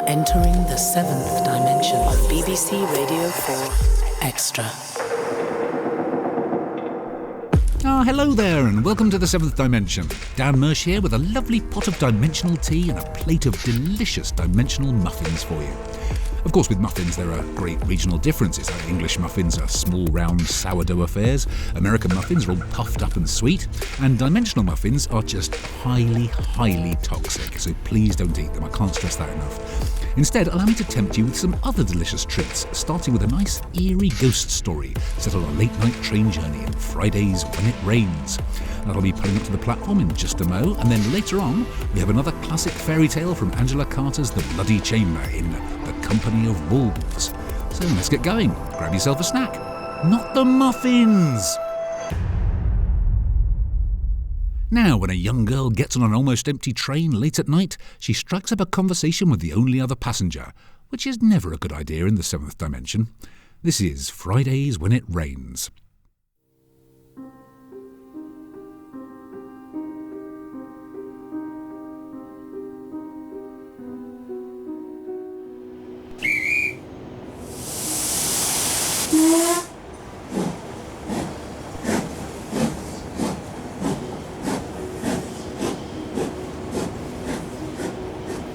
Entering the seventh dimension on BBC Radio 4 Extra. Hello there and welcome to the seventh dimension. Dan Mersch here with a lovely pot of dimensional tea and a plate of delicious dimensional muffins for you. Of course, with muffins there are great regional differences. English muffins are small, round, sourdough affairs. American muffins are all puffed up and sweet. And dimensional muffins are just highly, highly toxic. So please don't eat them. I can't stress that enough. Instead, allow me to tempt you with some other delicious treats, starting with a nice, eerie ghost story set on a late-night train journey in Fridays When It Rains. That'll be pulling up to the platform in just a mo, and then later on, we have another classic fairy tale from Angela Carter's The Bloody Chamber in The Company of Wolves. So let's get going. Grab yourself a snack. Not the muffins! Now, when a young girl gets on an almost empty train late at night, she strikes up a conversation with the only other passenger, which is never a good idea in the seventh dimension. This is Fridays When It Rains.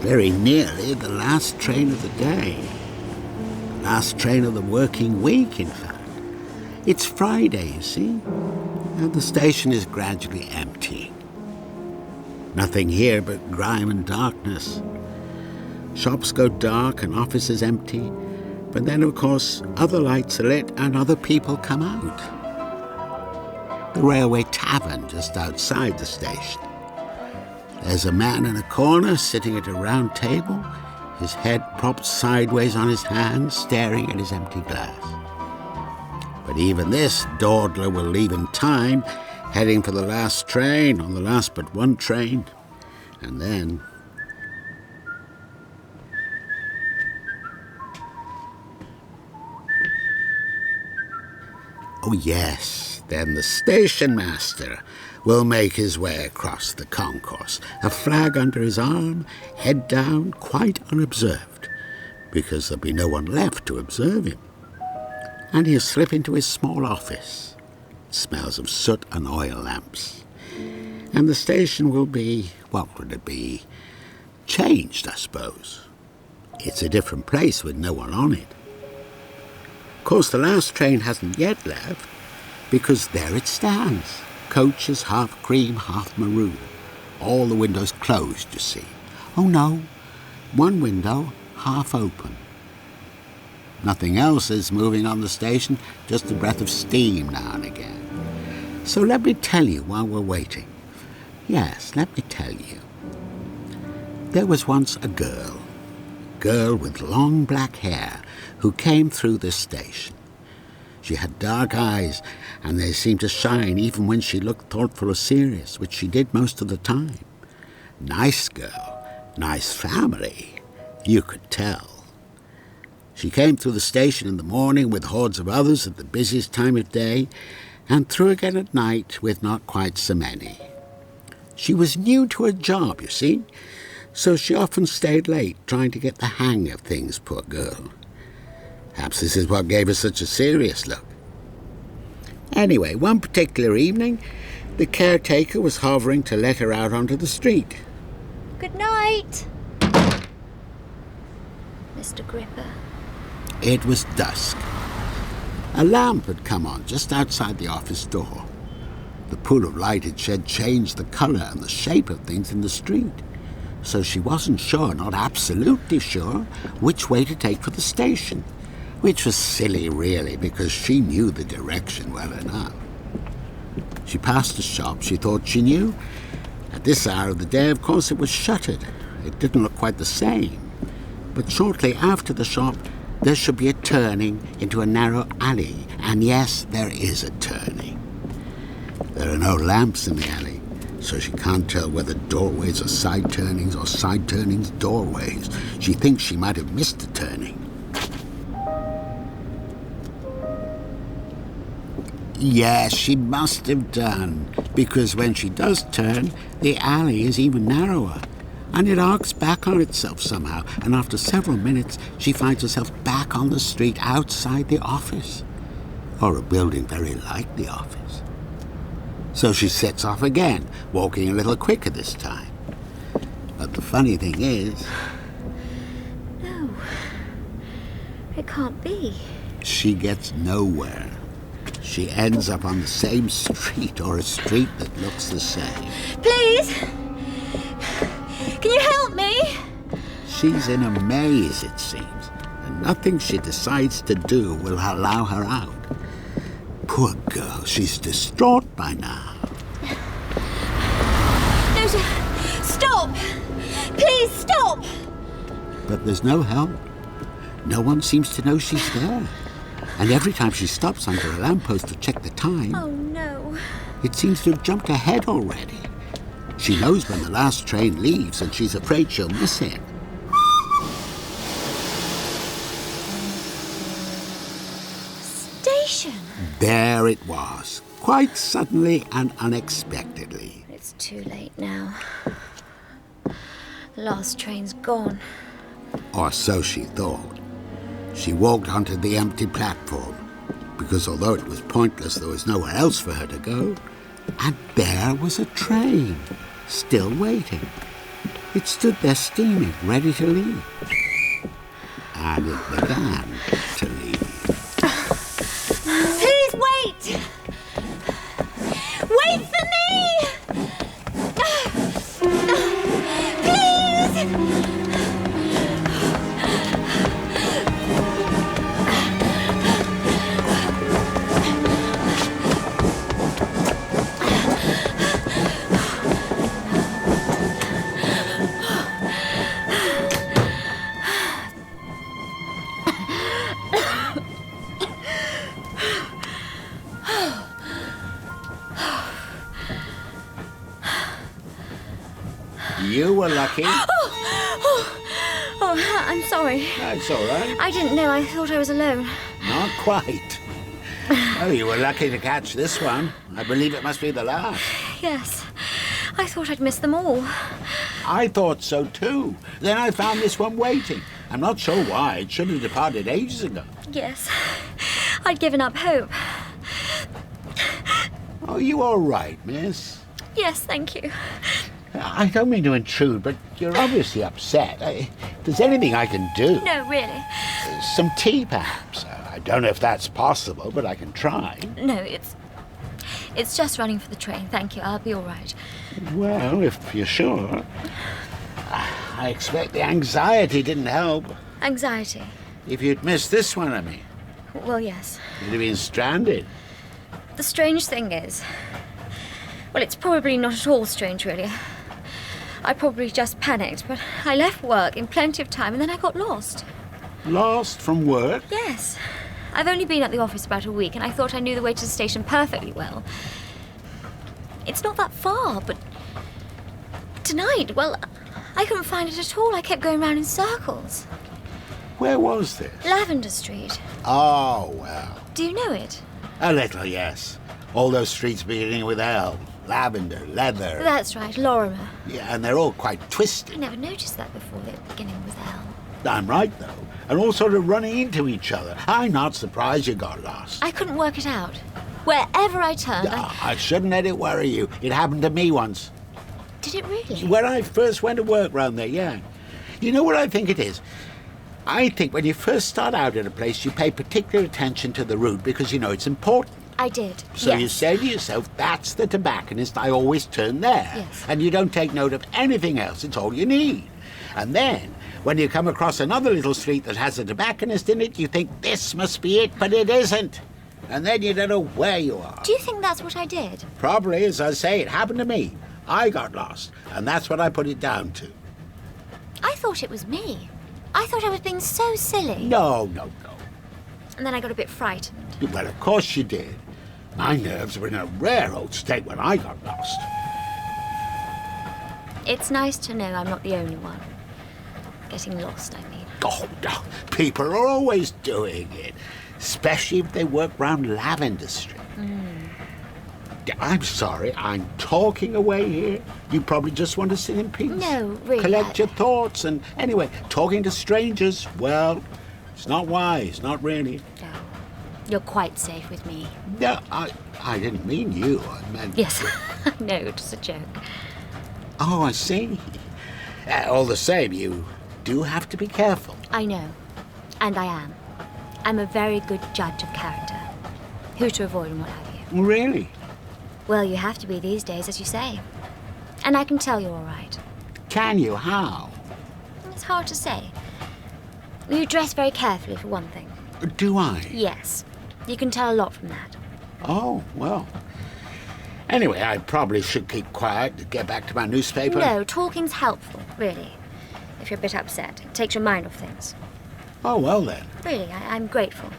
Very nearly the last train of the day. Last train of the working week, in fact. It's Friday, you see, and the station is gradually empty. Nothing here but grime and darkness. Shops go dark and offices empty, but then, of course, other lights are lit and other people come out. The railway tavern just outside the station. There's a man in a corner sitting at a round table, his head propped sideways on his hands, staring at his empty glass. But even this dawdler will leave in time, heading for the last train on the last but one train. And then... oh yes, then the station master will make his way across the concourse, a flag under his arm, head down, quite unobserved, because there'll be no one left to observe him. And he'll slip into his small office. It smells of soot and oil lamps. And the station will be, what would it be? Changed, I suppose. It's a different place with no one on it. Of course, the last train hasn't yet left, because there it stands. Coaches half cream, half maroon. All the windows closed, you see. Oh no, one window half open. Nothing else is moving on the station, just a breath of steam now and again. So let me tell you while we're waiting. Yes, let me tell you. There was once a girl with long black hair, who came through this station. She had dark eyes, and they seemed to shine even when she looked thoughtful or serious, which she did most of the time. Nice girl, nice family, you could tell. She came through the station in the morning with hordes of others at the busiest time of day, and through again at night with not quite so many. She was new to her job, you see, so she often stayed late trying to get the hang of things, poor girl. Perhaps this is what gave her such a serious look. Anyway, one particular evening, the caretaker was hovering to let her out onto the street. Good night, Mr. Gripper. It was dusk. A lamp had come on just outside the office door. The pool of light it shed changed the colour and the shape of things in the street. So she wasn't sure, not absolutely sure, which way to take for the station. Which was silly, really, because she knew the direction well enough. She passed a shop she thought she knew. At this hour of the day, of course, it was shuttered. It didn't look quite the same. But shortly after the shop, there should be a turning into a narrow alley. And yes, there is a turning. There are no lamps in the alley, so she can't tell whether doorways are side turnings or side turnings doorways. She thinks she might have missed a turning. Yes, she must have done, because when she does turn, the alley is even narrower. And it arcs back on itself somehow, and after several minutes, she finds herself back on the street outside the office. Or a building very like the office. So she sets off again, walking a little quicker this time. But the funny thing is... No. It can't be. She gets nowhere. She ends up on the same street, or a street that looks the same. Please! Can you help me? She's in a maze, it seems, and nothing she decides to do will allow her out. Poor girl, she's distraught by now. No, stop! Please stop! But there's no help. No one seems to know she's there. And every time she stops under a lamppost to check the time... Oh, no. It seems to have jumped ahead already. She knows when the last train leaves, and she's afraid she'll miss it. Station. There it was, quite suddenly and unexpectedly. It's too late now. The last train's gone. Or so she thought. She walked onto the empty platform, because although it was pointless, there was nowhere else for her to go. And there was a train, still waiting. It stood there steaming, ready to leave. And it began to leave. Please wait! Wait for me! Please! You were lucky. Oh, I'm sorry. That's all right. I didn't know. I thought I was alone. Not quite. Oh, you were lucky to catch this one. I believe it must be the last. Yes. I thought I'd missed them all. I thought so too. Then I found this one waiting. I'm not sure why. It should have departed ages ago. Yes. I'd given up hope. Oh, you all right, miss? Yes, thank you. I don't mean to intrude, but you're obviously upset. If there's anything I can do... No, really. Some tea, perhaps. I don't know if that's possible, but I can try. No, it's just running for the train. Thank you. I'll be all right. Well, if you're sure. I expect the anxiety didn't help. Anxiety? If you'd missed this one, I mean. Well, yes. You'd have been stranded. The strange thing is... Well, it's probably not at all strange, really. I probably just panicked, but I left work in plenty of time and then I got lost. Lost from work? Yes. I've only been at the office about a week and I thought I knew the way to the station perfectly well. It's not that far, but tonight, well, I couldn't find it at all. I kept going round in circles. Where was this? Lavender Street. Oh, well. Do you know it? A little, yes. All those streets beginning with L. Lavender, leather. That's right, Lorimer. Yeah, and they're all quite I twisted. never noticed that before, they're beginning with L. I'm right, though. And all sort of running into each other. I'm not surprised you got lost. I couldn't work it out. Wherever I turned, I shouldn't let it worry you. It happened to me once. Did it really? When I first went to work round there, yeah. You know what I think it is? I think when you first start out at a place, you pay particular attention to the route because you know it's important. I did, So yes. you say to yourself, that's the tobacconist, I always turn there. Yes. And you don't take note of anything else, it's all you need. And then, when you come across another little street that has a tobacconist in it, you think, this must be it, but it isn't. And then you don't know where you are. Do you think that's what I did? Probably, as I say, it happened to me. I got lost, and that's what I put it down to. I thought it was me. I thought I was being so silly. No. And then I got a bit frightened. Well, of course you did. My nerves were in a rare old state when I got lost. It's nice to know I'm not the only one. Getting lost, I mean. Oh, no. People are always doing it, especially if they work round Lavender Street. I'm sorry, I'm talking away here. You probably just want to sit in peace. No, really. Collect your thoughts, and anyway, talking to strangers, well, it's not wise, not really. No, you're quite safe with me. No, I didn't mean you. I meant... Yes, no, just a joke. Oh, I see. All the same, you do have to be careful. I know, and I am. I'm a very good judge of character. Who to avoid and what have you. Really? Well, you have to be these days, as you say. And I can tell you're all right. Can you? How? It's hard to say. You dress very carefully, for one thing. Do I? Yes. You can tell a lot from that. Oh, well. Anyway, I probably should keep quiet to get back to my newspaper. No, talking's helpful, really. If you're a bit upset, it takes your mind off things. Oh, well then. Really, I'm grateful.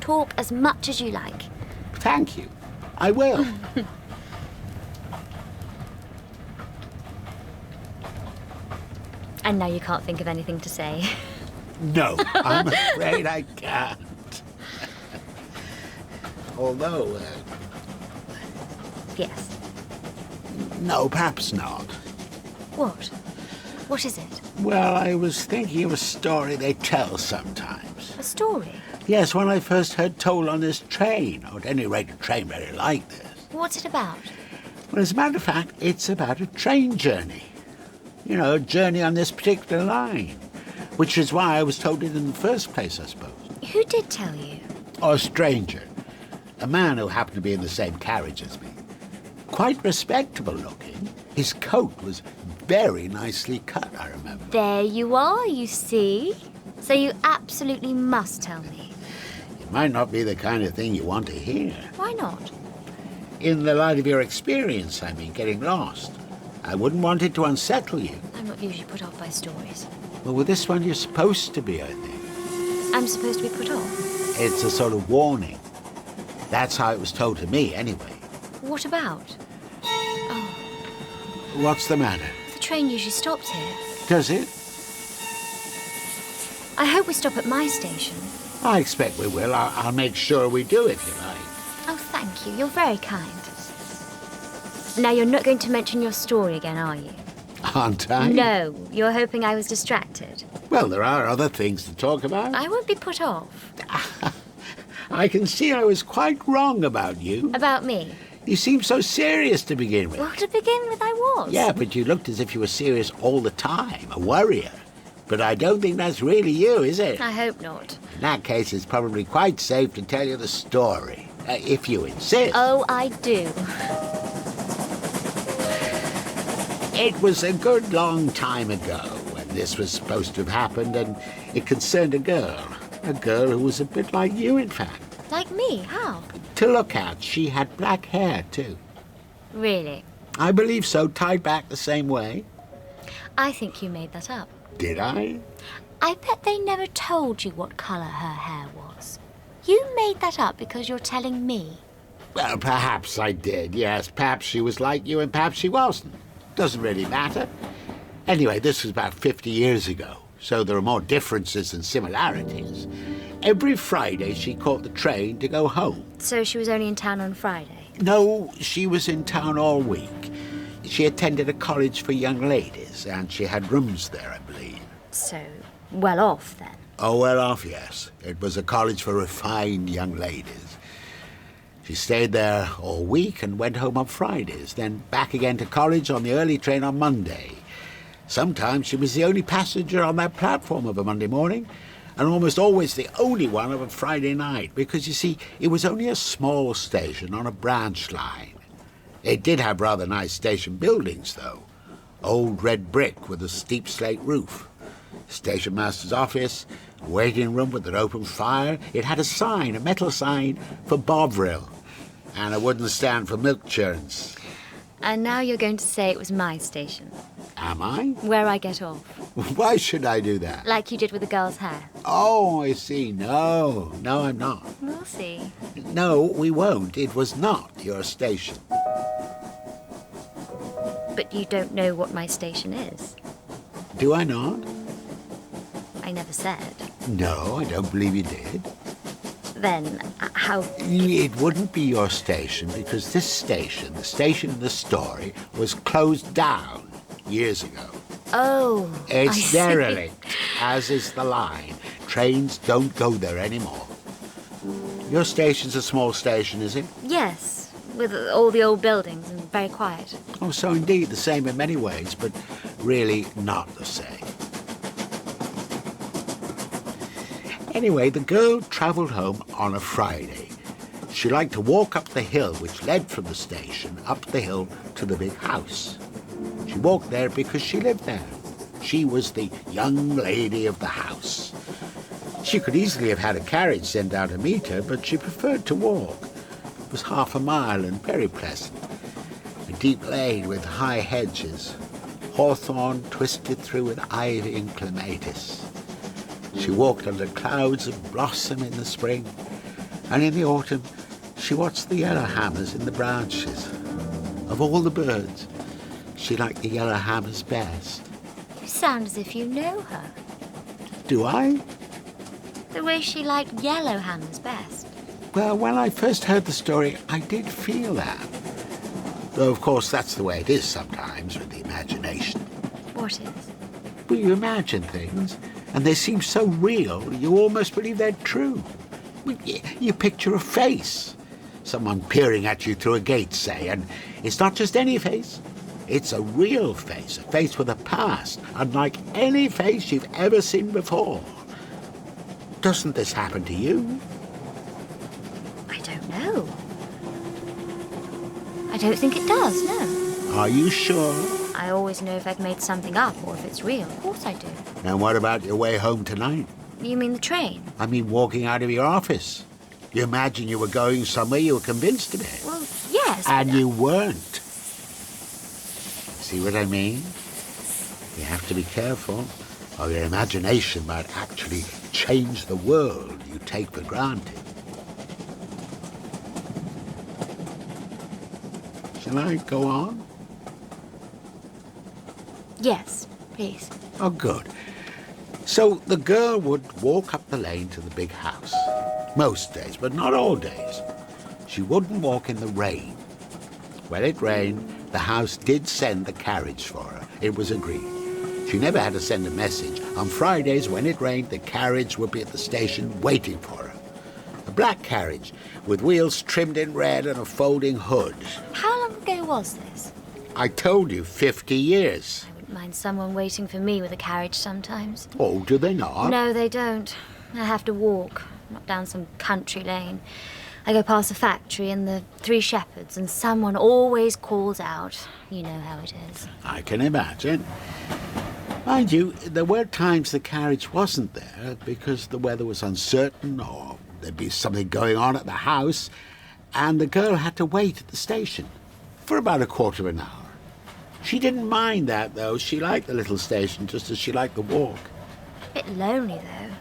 Talk as much as you like. Thank you. I will. And now you can't think of anything to say. No, I'm afraid I can't. Although, Yes. no, perhaps not. What? What is it? Well, I was thinking of a story they tell sometimes. A story? Yes, one I first heard told on this train, or at any rate a train very like this. What's it about? Well, as a matter of fact, it's about a train journey. You know, a journey on this particular line, which is why I was told it in the first place, I suppose. Who did tell you? Or a stranger. A man who happened to be in the same carriage as me. Quite respectable looking. His coat was very nicely cut, I remember. There you are, you see. So you absolutely must tell me. It might not be the kind of thing you want to hear. Why not? In the light of your experience, I mean, getting lost. I wouldn't want it to unsettle you. I'm not usually put off by stories. Well, with this one, you're supposed to be, I think. I'm supposed to be put off? It's a sort of warning. That's how it was told to me, anyway. What about? What's the matter? The train usually stops here. Does it? I hope we stop at my station. I expect we will. I'll make sure we do, if you like. Oh, thank you. You're very kind. Now, you're not going to mention your story again, are you? Aren't I? No, you're hoping I was distracted. Well, there are other things to talk about. I won't be put off. I can see I was quite wrong about you. About me? You seemed so serious to begin with. Well, to begin with, I was. Yeah, but you looked as if you were serious all the time, a worrier. But I don't think that's really you, is it? I hope not. In that case, it's probably quite safe to tell you the story, if you insist. Oh, I do. It was a good long time ago when this was supposed to have happened, and it concerned a girl who was a bit like you, in fact. Like me? How? To look at, she had black hair, too. Really? I believe so, tied back the same way. I think you made that up. Did I? I bet they never told you what colour her hair was. You made that up because you're telling me. Well, perhaps I did, yes. Perhaps she was like you and perhaps she wasn't. Doesn't really matter. Anyway, this was about 50 years ago, so there are more differences than similarities. Every Friday she caught the train to go home. So she was only in town on Friday? No, she was in town all week. She attended a college for young ladies, and she had rooms there, I believe. So, well off, then? Oh, well off, yes. It was a college for refined young ladies. She stayed there all week and went home on Fridays, then back again to college on the early train on Monday. Sometimes she was the only passenger on that platform of a Monday morning, and almost always the only one of a Friday night, because, you see, it was only a small station on a branch line. It did have rather nice station buildings, though. Old red brick with a steep slate roof. Station master's office, waiting room with an open fire. It had a sign, a metal sign, for Bovril, and a wooden stand for milk churns. And now you're going to say it was my station. Am I? Where I get off. Why should I do that? Like you did with the girl's hair. Oh, I see. No, I'm not. We'll see. No, we won't. It was not your station. But you don't know what my station is. Do I not? I never said. No, I don't believe you did. Then, how... It wouldn't be your station because this station, the station in the story, was closed down years ago. Oh, I It's see. derelict, as is the line. Trains don't go there anymore. Your station's a small station, is it? Yes, with all the old buildings and very quiet. Oh, so indeed, the same in many ways, but really not the same. Anyway, the girl travelled home on a Friday. She liked to walk up the hill which led from the station up the hill to the big house. She walked there because she lived there. She was the young lady of the house. She could easily have had a carriage sent out to meet her, but she preferred to walk. It was half a mile and very pleasant. A deep lane with high hedges, hawthorn twisted through with ivy and clematis. She walked under clouds of blossom in the spring, and in the autumn she watched the yellowhammers in the branches. Of all the birds, she liked the yellowhammers best. You sound as if you know her. Do I? The way she liked yellowhammers best. Well, when I first heard the story, I did feel that. Though, of course, that's the way it is sometimes with the imagination. What is? Well, you imagine things, and they seem so real, you almost believe they're true. You picture a face, someone peering at you through a gate, say, and it's not just any face. It's a real face, a face with a past, unlike any face you've ever seen before. Doesn't this happen to you? I don't know. I don't think it does, no. Are you sure? I always know if I've made something up or if it's real. Of course I do. And what about your way home tonight? You mean the train? I mean walking out of your office. You imagine you were going somewhere you were convinced to be. Well, yes. And you weren't. See what I mean? You have to be careful, or your imagination might actually change the world you take for granted. Shall I go on? Yes, please. Oh, good. So the girl would walk up the lane to the big house. Most days, but not all days. She wouldn't walk in the rain. When it rained, the house did send the carriage for her. It was agreed. She never had to send a message. On Fridays, when it rained, the carriage would be at the station waiting for her. A black carriage with wheels trimmed in red and a folding hood. How long ago was this? I told you, 50 years. I wouldn't mind someone waiting for me with a carriage sometimes. Oh, do they not? No, they don't. I have to walk, not down some country lane. I go past a factory and the Three Shepherds, and someone always calls out. You know how it is. I can imagine. Mind you, there were times the carriage wasn't there because the weather was uncertain or there'd be something going on at the house, and the girl had to wait at the station for about a quarter of an hour. She didn't mind that, though. She liked the little station just as she liked the walk. A bit lonely, though.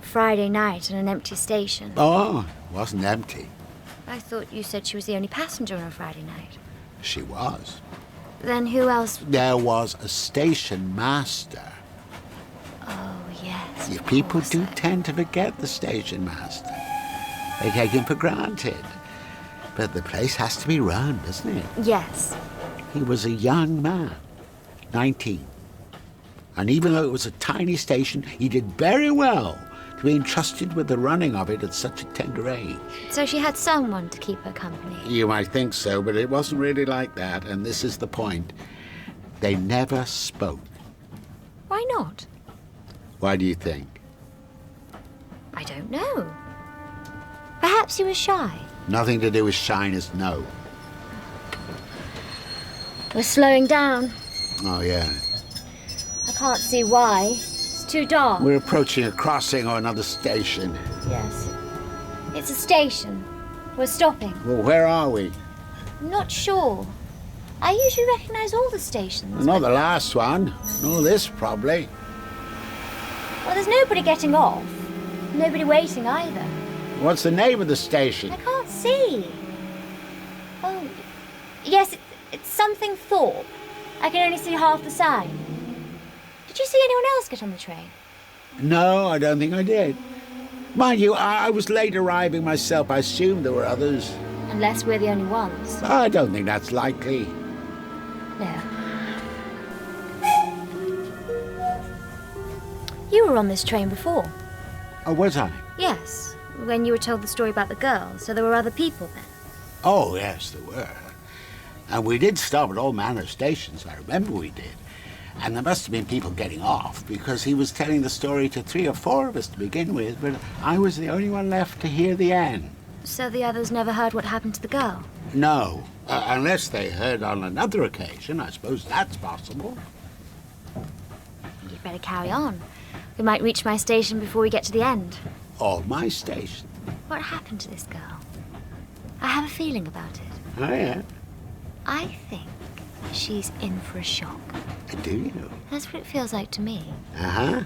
Friday night in an empty station. Oh, it wasn't empty. I thought you said she was the only passenger on a Friday night. She was. Then who else? There was a station master. Oh, yes. You people do tend to forget the station master. They take him for granted. But the place has to be run, doesn't it? Yes. He was a young man, 19. And even though it was a tiny station, he did very well to be entrusted with the running of it at such a tender age. So she had someone to keep her company. You might think so, but it wasn't really like that, and this is the point. They never spoke. Why not? Why do you think? I don't know. Perhaps he was shy. Nothing to do with shyness, no. We're slowing down. Oh, yeah. I can't see why. It's too dark. We're approaching a crossing or another station. Yes. It's a station. We're stopping. Well, where are we? I'm not sure. I usually recognize all the stations. Not the last one. Nor this, probably. Well, there's nobody getting off. Nobody waiting either. What's the name of the station? I can't see. Oh, yes, it's something Thorpe. I can only see half the sign. Did you see anyone else get on the train? No, I don't think I did. Mind you, I was late arriving myself. I assumed there were others. Unless we're the only ones. I don't think that's likely. No. You were on this train before. Oh, was I? Yes, when you were told the story about the girl, so there were other people there. Oh, yes, there were. And we did stop at all manner of stations, I remember we did. And there must have been people getting off, because he was telling the story to 3 or 4 of us to begin with, but I was the only one left to hear the end. So the others never heard what happened to the girl? No, unless they heard on another occasion. I suppose that's possible. You'd better carry on. We might reach my station before we get to the end. Oh, my station? What happened to this girl? I have a feeling about it. Oh, yeah? I think she's in for a shock. Do you? That's what it feels like to me. Uh-huh.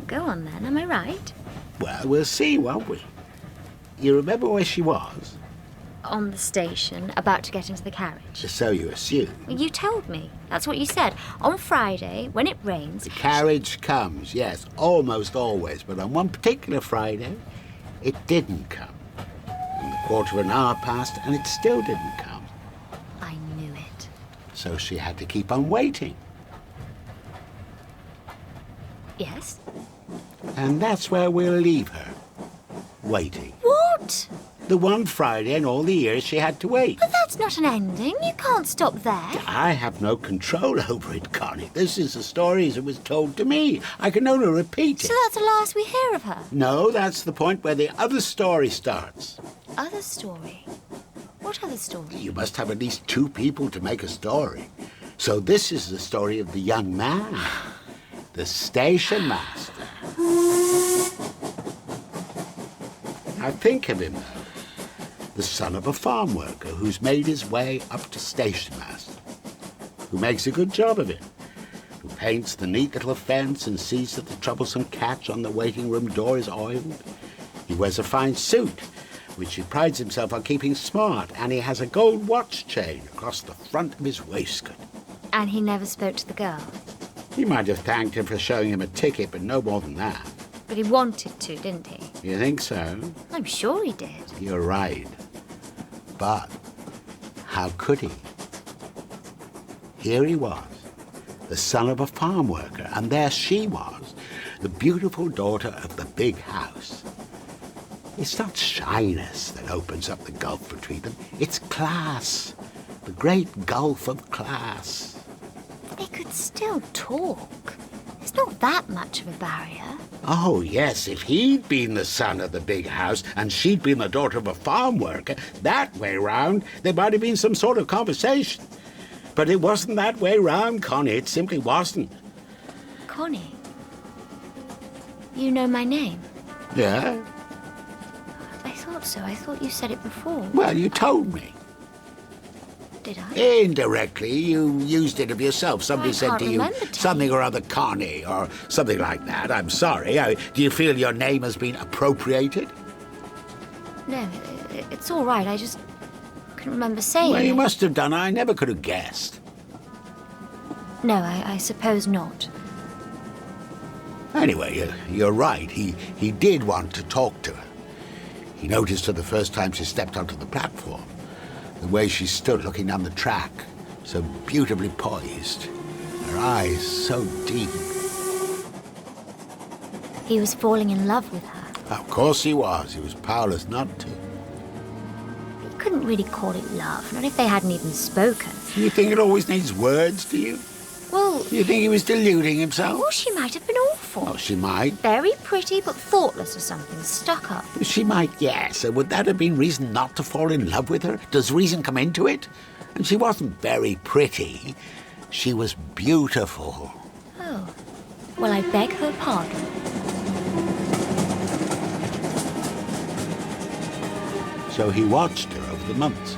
Go on then, am I right? Well, we'll see, won't we? You remember where she was? On the station, about to get into the carriage. So you assume. Well, you told me. That's what you said. On Friday, when it rains... The carriage comes, yes, almost always. But on one particular Friday, it didn't come. And a quarter of an hour passed, and it still didn't come. I knew it. So she had to keep on waiting. Yes? And that's where we'll leave her. Waiting. What? The one Friday in all the years she had to wait. But that's not an ending. You can't stop there. I have no control over it, Connie. This is the story as it was told to me. I can only repeat it. So that's the last we hear of her? No, that's the point where the other story starts. Other story? What other story? You must have at least 2 people to make a story. So this is the story of the young man, the station master. Now think of him, the son of a farm worker who's made his way up to station master, who makes a good job of it, who paints the neat little fence and sees that the troublesome catch on the waiting room door is oiled. He wears a fine suit, which he prides himself on keeping smart, and he has a gold watch chain across the front of his waistcoat. And he never spoke to the girl? He might have thanked him for showing him a ticket, but no more than that. But he wanted to, didn't he? You think so? I'm sure he did. You're right. But how could he? Here he was, the son of a farm worker, and there she was, the beautiful daughter of the big house. It's not shyness that opens up the gulf between them. It's class, the great gulf of class. They could still talk. It's not that much of a barrier. Oh, yes, if he'd been the son of the big house and she'd been the daughter of a farm worker, that way round, there might have been some sort of conversation. But it wasn't that way round, Connie. It simply wasn't. Connie? You know my name? Yeah? I thought so. I thought you said it before. Well, you told me. Did I? Indirectly, you used it of yourself. Somebody said to you something or other, Connie, or something like that. I'm sorry. Do you feel your name has been appropriated? No, it's all right. I just couldn't remember saying it. Well, you must have done. I never could have guessed. No, I suppose not. Anyway, you're right. He did want to talk to her. He noticed her the first time she stepped onto the platform. The way she stood looking down the track, so beautifully poised, her eyes so deep. He was falling in love with her. Of course he was. He was powerless not to. He couldn't really call it love, not if they hadn't even spoken. You think it always needs words, do you? Well... You think he was deluding himself? Well, she might have been awful. Oh, she might. Very pretty, but thoughtless or something, stuck up. She might, yes. Would that have been reason not to fall in love with her? Does reason come into it? And she wasn't very pretty. She was beautiful. Oh. Well, I beg her pardon. So he watched her over the months,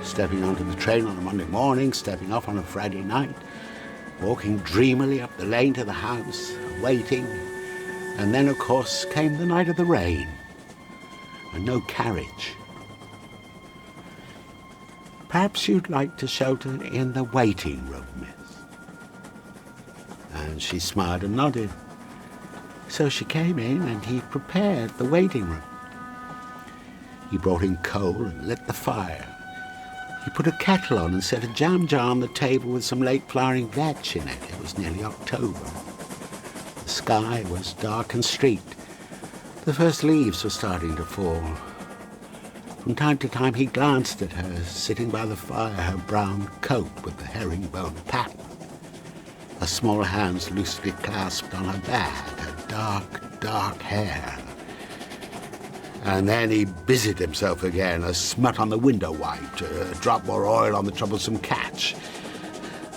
stepping onto the train on a Monday morning, stepping off on a Friday night, walking dreamily up the lane to the house, waiting. And then, of course, came the night of the rain, and no carriage. Perhaps you'd like to shelter in the waiting room, miss. And she smiled and nodded. So she came in and he prepared the waiting room. He brought in coal and lit the fire. He put a kettle on and set a jam jar on the table with some late-flowering veg in it. It was nearly October. The sky was dark and streaked. The first leaves were starting to fall. From time to time he glanced at her, sitting by the fire, her brown coat with the herringbone pattern, her small hands loosely clasped on her bag, her dark, dark hair. And then he busied himself again, a smut on the window wipe, a drop more oil on the troublesome catch.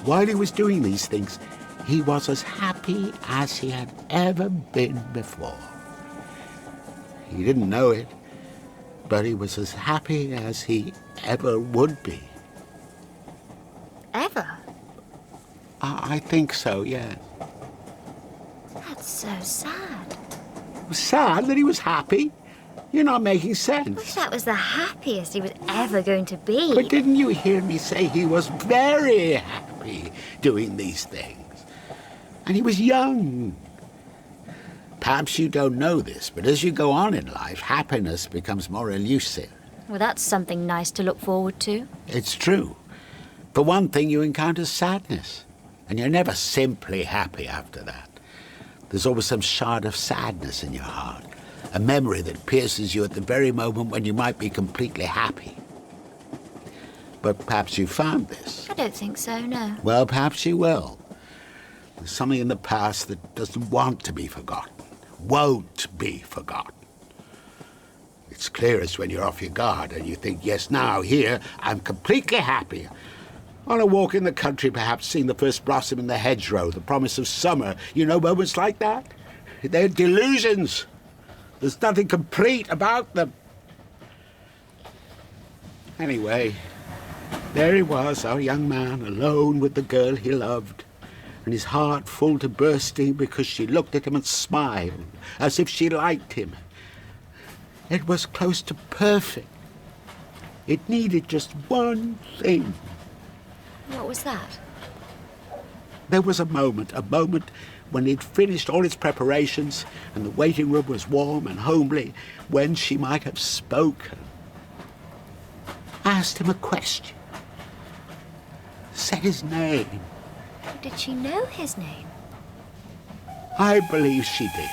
While he was doing these things, he was as happy as he had ever been before. He didn't know it, but he was as happy as he ever would be. Ever? I think so, yes. That's so sad. It was sad that he was happy. You're not making sense. Wish that was the happiest he was ever going to be. But didn't you hear me say he was very happy doing these things? And he was young. Perhaps you don't know this, but as you go on in life, happiness becomes more elusive. Well, that's something nice to look forward to. It's true. For one thing, you encounter sadness, and you're never simply happy after that. There's always some shard of sadness in your heart, a memory that pierces you at the very moment when you might be completely happy. But perhaps you found this. I don't think so, no. Well, perhaps you will. There's something in the past that doesn't want to be forgotten, won't be forgotten. It's clearest when you're off your guard and you think, yes, now, here, I'm completely happy. On a walk in the country, perhaps seeing the first blossom in the hedgerow, the promise of summer. You know moments like that? They're delusions. There's nothing complete about them. Anyway, there he was, our young man, alone with the girl he loved, and his heart full to bursting because she looked at him and smiled, as if she liked him. It was close to perfect. It needed just one thing. What was that? There was a moment when he'd finished all his preparations and the waiting room was warm and homely, when she might have spoken. Asked him a question. Said his name. Did she know his name? I believe she did.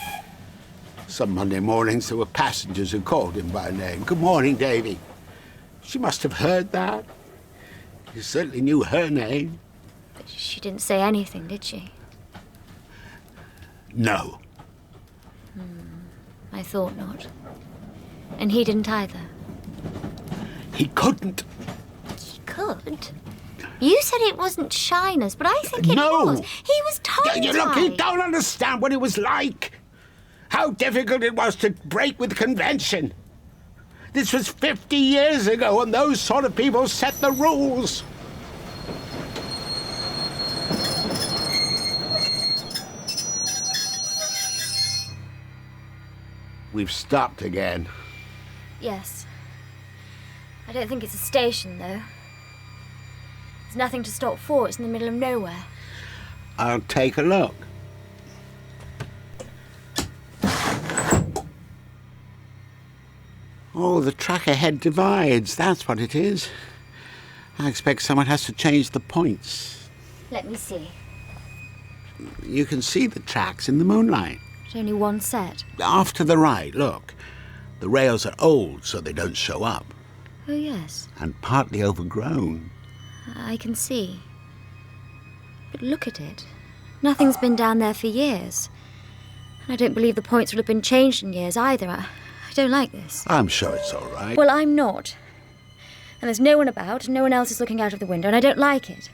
Some Monday mornings there were passengers who called him by name. Good morning, Davy. She must have heard that. He certainly knew her name. But she didn't say anything, did she? No. I thought not. And he didn't either. He couldn't. He could? You said it wasn't shyness, but I think it was. He was tongue-tied. Look, you don't understand what it was like. How difficult it was to break with convention. This was 50 years ago, and those sort of people set the rules. We've stopped again. Yes. I don't think it's a station, though. There's nothing to stop for. It's in the middle of nowhere. I'll take a look. Oh, the track ahead divides. That's what it is. I expect someone has to change the points. Let me see. You can see the tracks in the moonlight. There's only one set. Off to the right, look. The rails are old, so they don't show up. Oh, yes. And partly overgrown. I can see. But look at it. Nothing's been down there for years. And I don't believe the points will have been changed in years either. I don't like this. I'm sure it's all right. Well, I'm not. And there's no one about, and no one else is looking out of the window, and I don't like it.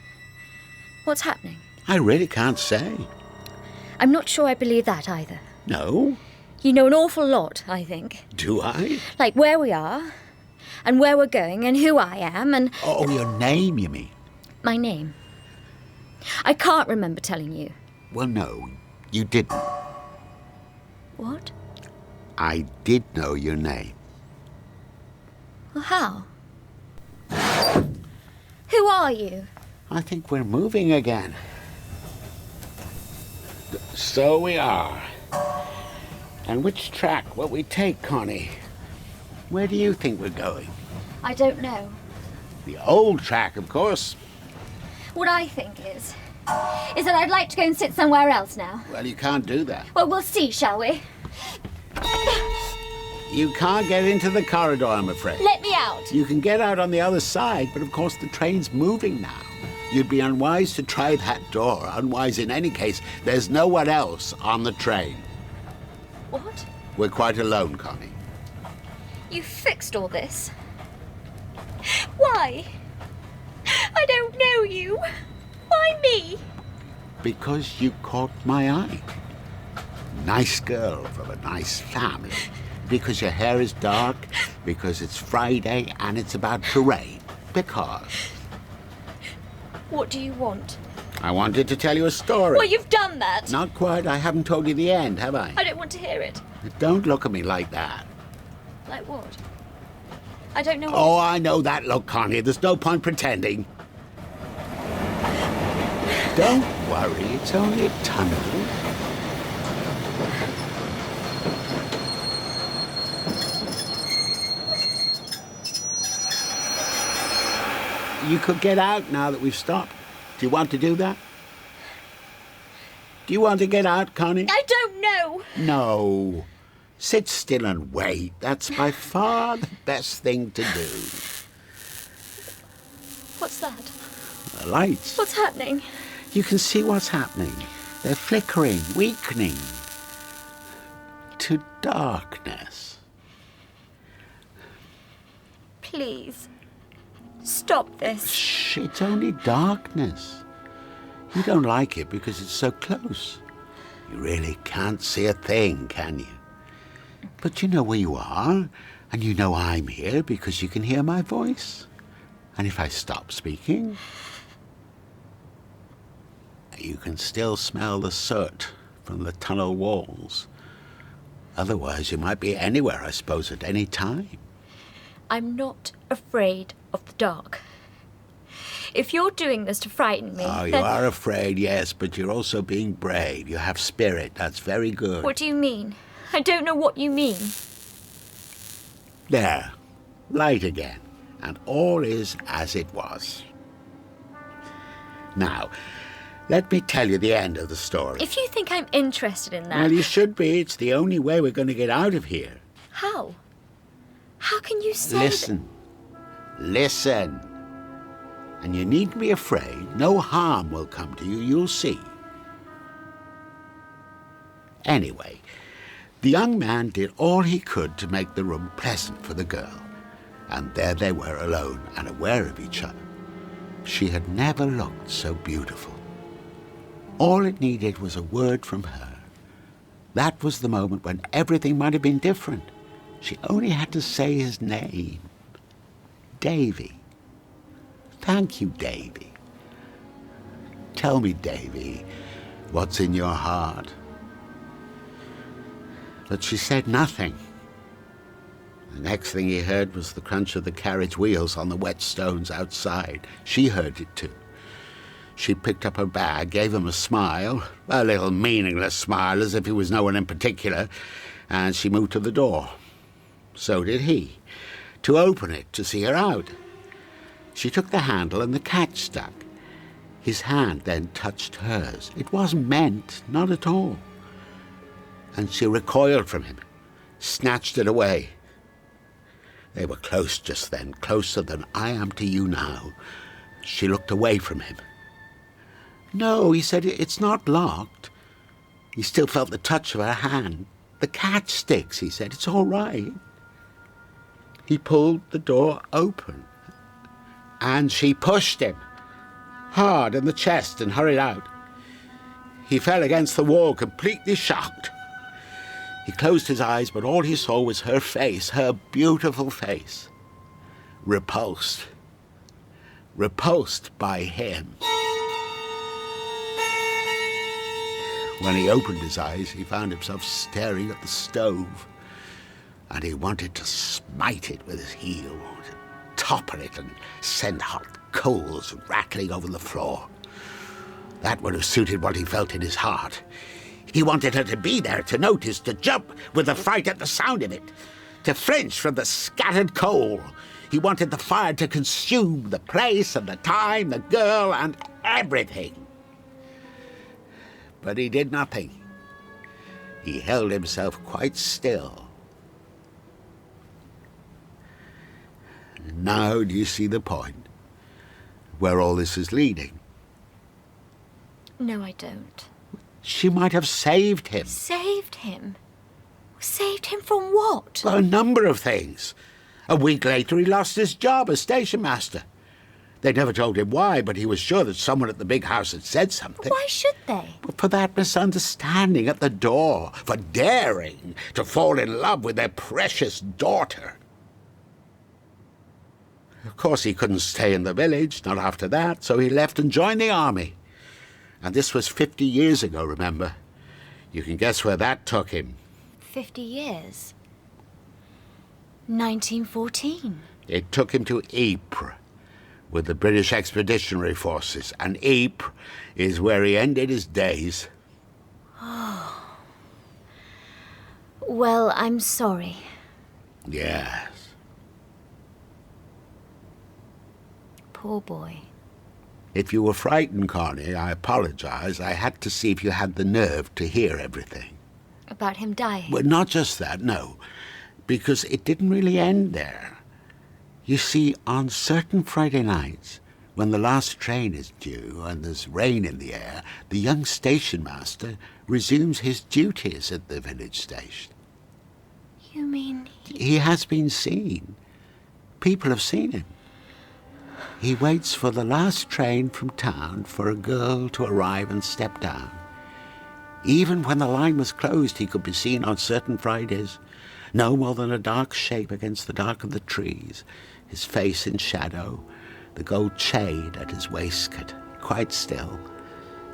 What's happening? I really can't say. I'm not sure I believe that either. No? You know an awful lot, I think. Do I? Like where we are, and where we're going, and who I am, and... Oh, your name, you mean? My name. I can't remember telling you. Well, no, you didn't. What? I did know your name. Well, how? Who are you? I think we're moving again. So we are. And which track will we take, Connie? Where do you think we're going? I don't know. The old track, of course. What I think is that I'd like to go and sit somewhere else now. Well, you can't do that. Well, we'll see, shall we? You can't get into the corridor, I'm afraid. Let me out. You can get out on the other side, but of course the train's moving now. You'd be unwise to try that door. Unwise in any case. There's no one else on the train. What? We're quite alone, Connie. You fixed all this? Why? I don't know you. Why me? Because you caught my eye. Nice girl from a nice family. Because your hair is dark. Because it's Friday and it's about parade. Because... What do you want? I wanted to tell you a story. Well, you've done that. Not quite. I haven't told you the end, have I? I don't want to hear it. Don't look at me like that. Like what? I don't know what... Oh, I know that look, Connie. There's no point pretending. Don't worry. It's only a tunnel. You could get out now that we've stopped. Do you want to do that? Do you want to get out, Connie? I don't know. No. Sit still and wait. That's by far the best thing to do. What's that? The lights. What's happening? You can see what's happening. They're flickering, weakening to darkness. Please. Stop this. Shh, it's only darkness. You don't like it because it's so close. You really can't see a thing, can you? But you know where you are, and you know I'm here because you can hear my voice. And if I stop speaking, you can still smell the soot from the tunnel walls. Otherwise, you might be anywhere, I suppose, at any time. I'm not afraid of the dark. If you're doing this to frighten me... Oh, you then... are afraid, yes, but you're also being brave. You have spirit. That's very good. What do you mean? I don't know what you mean. There. Light again. And all is as it was. Now, let me tell you the end of the story. If you think I'm interested in that... Well, you should be. It's the only way we're going to get out of here. How? How can you say Listen. Listen. And you needn't be afraid. No harm will come to you. You'll see. Anyway, the young man did all he could to make the room pleasant for the girl. And there they were alone and aware of each other. She had never looked so beautiful. All it needed was a word from her. That was the moment when everything might have been different. She only had to say his name. Davy. Thank you, Davy. Tell me, Davy, what's in your heart? But she said nothing. The next thing he heard was the crunch of the carriage wheels on the wet stones outside. She heard it too. She picked up her bag, gave him a smile, a little meaningless smile, as if he was no one in particular, and she moved to the door. So did he, to open it, to see her out. She took the handle and the catch stuck. His hand then touched hers. It wasn't meant, not at all. And she recoiled from him, snatched it away. They were close just then, closer than I am to you now. She looked away from him. No, he said, it's not locked. He still felt the touch of her hand. The catch sticks, he said, it's all right. He pulled the door open. And she pushed him hard in the chest and hurried out. He fell against the wall, completely shocked. He closed his eyes, but all he saw was her face, her beautiful face. Repulsed. Repulsed by him. When he opened his eyes, he found himself staring at the stove, and he wanted to smite it with his heel, to topple it and send hot coals rattling over the floor. That would have suited what he felt in his heart. He wanted her to be there, to notice, to jump with the fright at the sound of it, to flinch from the scattered coal. He wanted the fire to consume the place and the time, the girl and everything. But he did nothing. He held himself quite still. Now do you see the point? Where all this is leading? No, I don't. She might have saved him. Saved him? Saved him from what? Well, a number of things. A week later, he lost his job as station master. They never told him why, but he was sure that someone at the big house had said something. Why should they? Well, for that misunderstanding at the door, for daring to fall in love with their precious daughter. Of course, he couldn't stay in the village, not after that, so he left and joined the army. And this was 50 years ago, remember? You can guess where that took him. 50 years? 1914. It took him to Ypres with the British Expeditionary Forces, and Ypres is where he ended his days. Oh. Well, I'm sorry. Yes. Poor boy. If you were frightened, Connie, I apologize. I had to see if you had the nerve to hear everything. About him dying? Well, not just that, no. Because it didn't really end there. You see, on certain Friday nights, when the last train is due and there's rain in the air, the young station master resumes his duties at the village station. You mean... He has been seen. People have seen him. He waits for the last train from town for a girl to arrive and step down. Even when the line was closed, he could be seen on certain Fridays, no more than a dark shape against the dark of the trees, his face in shadow, the gold shade at his waistcoat, quite still,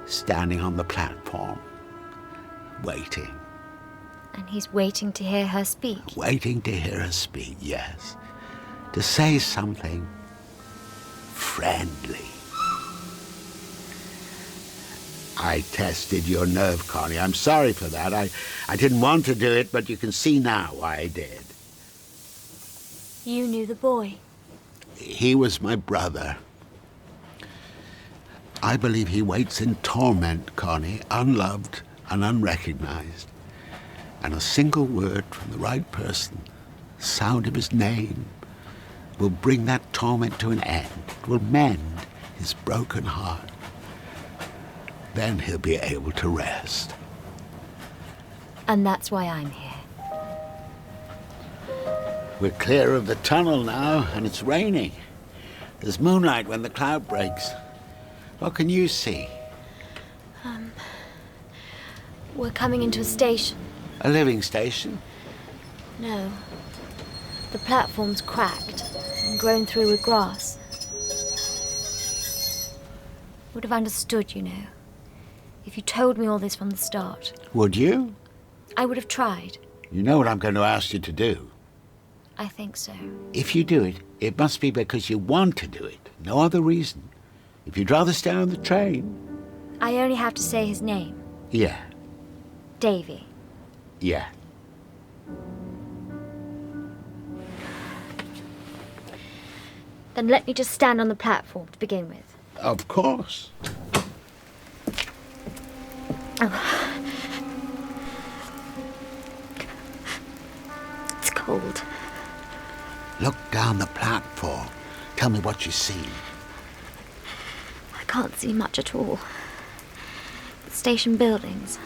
standing on the platform, waiting. And he's waiting to hear her speak? Waiting to hear her speak, yes. To say something friendly. I tested your nerve, Connie. I'm sorry for that. I didn't want to do it, but you can see now why I did. You knew the boy? He was my brother. I believe he waits in torment, Connie, unloved and unrecognized. And a single word from the right person, sound of his name, will bring that torment to an end, will mend his broken heart. Then he'll be able to rest. And that's why I'm here. We're clear of the tunnel now, and it's raining. There's moonlight when the cloud breaks. What can you see? We're coming into a station. A living station? No. The platform's cracked and grown through with grass. Would have understood, you know, if you told me all this from the start. Would you? I would have tried. You know what I'm going to ask you to do. I think so. If you do it, it must be because you want to do it. No other reason. If you'd rather stay on the train... I only have to say his name. Yeah. Davy. Yeah. Then let me just stand on the platform to begin with. Of course. It's cold. Look down the platform. Tell me what you see. I can't see much at all. The station buildings.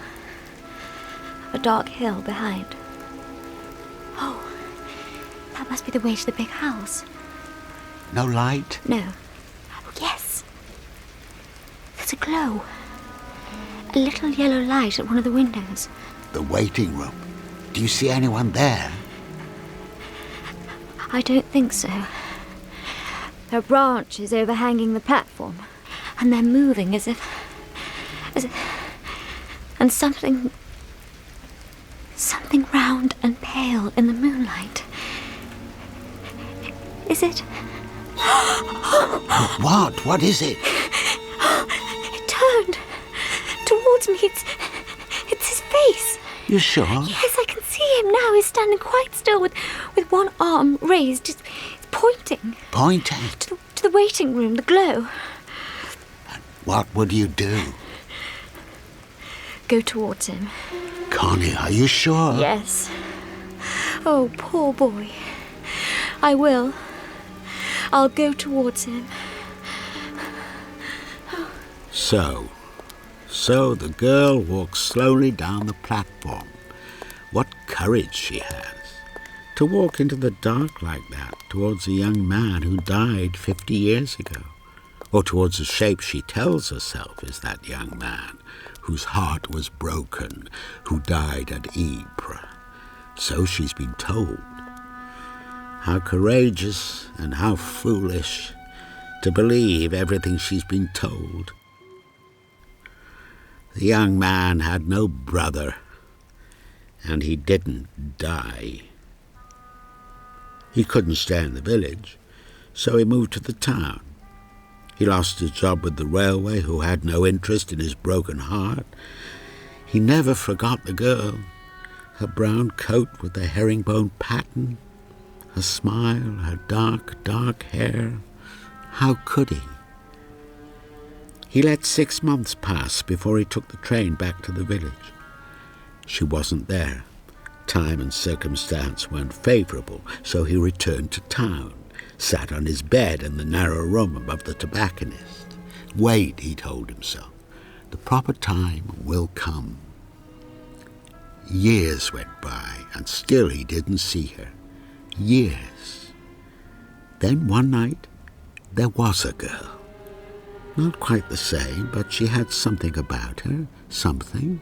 A dark hill behind. Oh, that must be the way to the big house. No light? No. Oh, yes. There's a glow. A little yellow light at one of the windows. The waiting room. Do you see anyone there? I don't think so. There are branches overhanging the platform, and they're moving as if... And something round and pale in the moonlight. Is it? What? What is it? It turned towards me. It's his You sure? Yes, I can see him now. He's standing quite still with one arm raised. He's pointing. Pointing? To the waiting room, the glow. What would you do? Go towards him. Connie, are you sure? Yes. Oh, poor boy. I will. I'll go towards him. So the girl walks slowly down the platform. What courage she has. To walk into the dark like that towards a young man who died 50 years ago. Or towards a shape she tells herself is that young man whose heart was broken, who died at Ypres. So she's been told. How courageous and how foolish to believe everything she's been told. The young man had no brother, and he didn't die. He couldn't stay in the village, so he moved to the town. He lost his job with the railway, who had no interest in his broken heart. He never forgot the girl, her brown coat with the herringbone pattern, her smile, her dark, dark hair. How could he? He let 6 months pass before he took the train back to the village. She wasn't there. Time and circumstance weren't favourable, so he returned to town, sat on his bed in the narrow room above the tobacconist. Wait, he told himself. The proper time will come. Years went by, and still he didn't see her. Years. Then one night, there was a girl. Not quite the same, but she had something about her, something.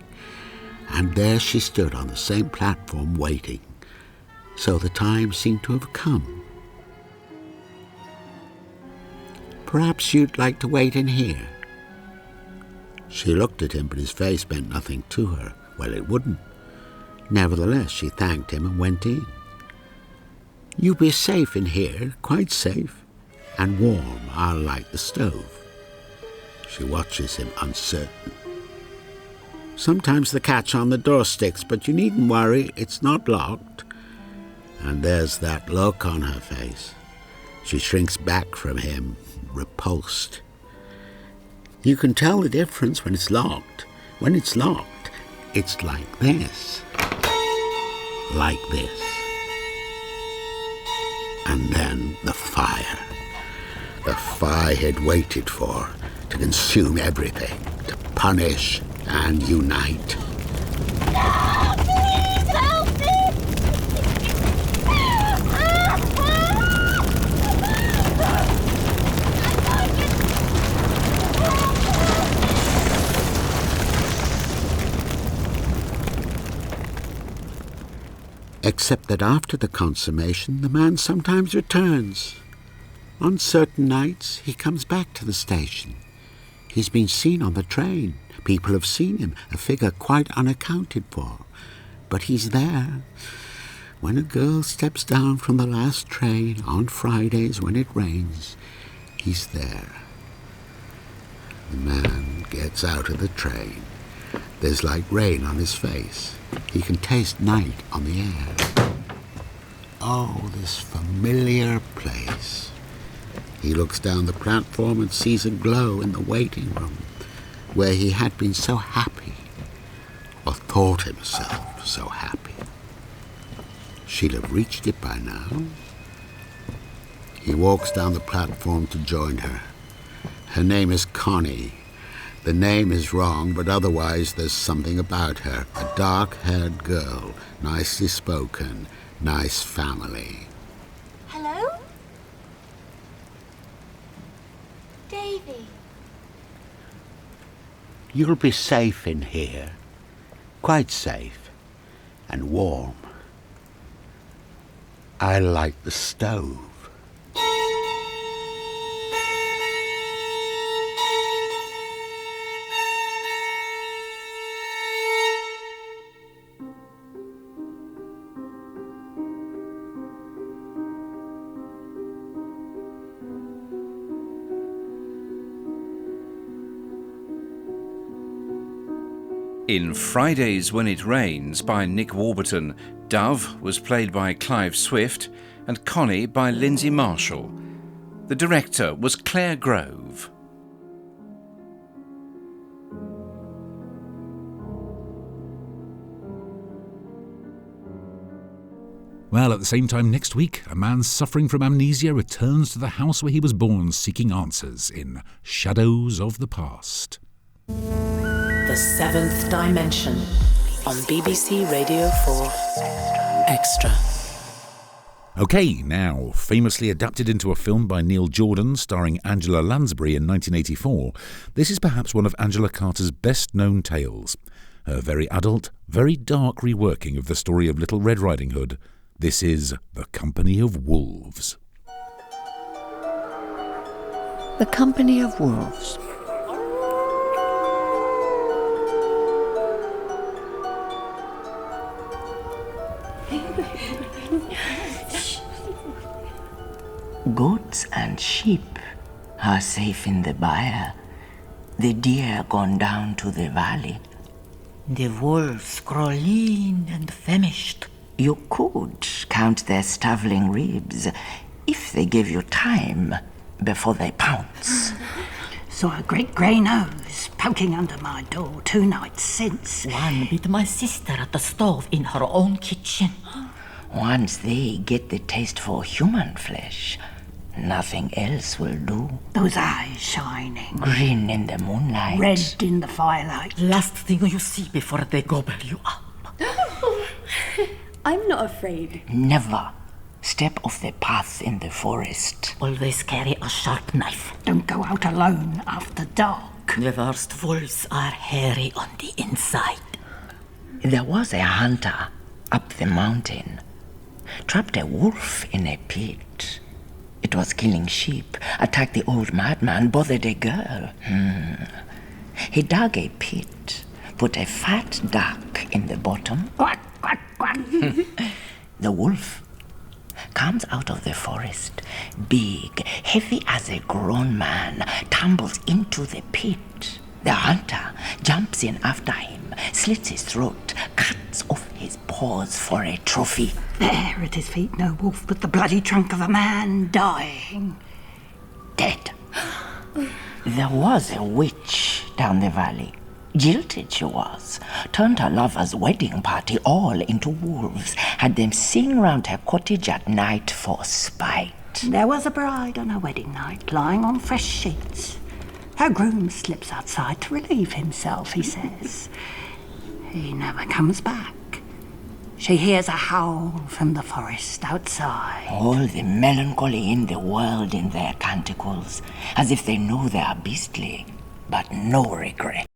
And there she stood on the same platform waiting. So the time seemed to have come. Perhaps you'd like to wait in here. She looked at him, but his face meant nothing to her. Well, it wouldn't. Nevertheless, she thanked him and went in. You'll be safe in here, quite safe, and warm. I'll light the stove. She watches him uncertain. Sometimes the catch on the door sticks, but you needn't worry, it's not locked. And there's that look on her face. She shrinks back from him, repulsed. You can tell the difference when it's locked. When it's locked, it's like this. Like this. And then the fire. The fire he'd waited for, to consume everything, to punish and unite. No, please help me! Except that after the consummation, the man sometimes returns. On certain nights, he comes back to the station. He's been seen on the train. People have seen him, a figure quite unaccounted for. But he's there. When a girl steps down from the last train on Fridays when it rains, he's there. The man gets out of the train. There's like rain on his face. He can taste night on the air. Oh, this familiar place. He looks down the platform and sees a glow in the waiting room, where he had been so happy, or thought himself so happy. She'll have reached it by now. He walks down the platform to join her. Her name is Connie. The name is wrong, but otherwise there's something about her. A dark-haired girl, nicely spoken, nice family. Hello? Davy. You'll be safe in here. Quite safe and warm. I light the stove. In Fridays When It Rains by Nick Warburton, Dove was played by Clive Swift and Connie by Lindsay Marshall. The director was Claire Grove. Well, at the same time next week, a man suffering from amnesia returns to the house where he was born seeking answers in Shadows of the Past. The Seventh Dimension on BBC Radio 4 Extra. OK, now, famously adapted into a film by Neil Jordan starring Angela Lansbury in 1984, this is perhaps one of Angela Carter's best-known tales. Her very adult, very dark reworking of the story of Little Red Riding Hood. This is The Company of Wolves. The Company of Wolves. Goats and sheep are safe in the byre. The deer gone down to the valley. The wolves grow lean and famished. You could count their starveling ribs if they gave you time before they pounce. Saw a great grey nose poking under my door 2 nights since. One bit my sister at the stove in her own kitchen. Once they get the taste for human flesh, nothing else will do. Those eyes shining, Green in the moonlight. red in the firelight. Last thing you see before they gobble you up. I'm not afraid. Never step off the path in the forest. Always carry a sharp knife. Don't go out alone after dark. The worst wolves are hairy on the inside. There was a hunter up the mountain. Trapped a wolf in a pit. It was killing sheep, attacked the old madman, bothered a girl. He dug a pit, put a fat duck in the bottom. Quack, quack, quack. The wolf comes out of the forest, big, heavy as a grown man, tumbles into the pit. The hunter jumps in after him, slits his throat, cuts off his paws for a trophy. There at his feet, no wolf, but the bloody trunk of a man dying. Dead. There was a witch down the valley. Jilted she was. Turned her lover's wedding party all into wolves. Had them sing round her cottage at night for spite. There was a bride on her wedding night, lying on fresh sheets. Her groom slips outside to relieve himself, he says. He never comes back. She hears a howl from the forest outside. All the melancholy in the world in their canticles, as if they know they are beastly, but no regret.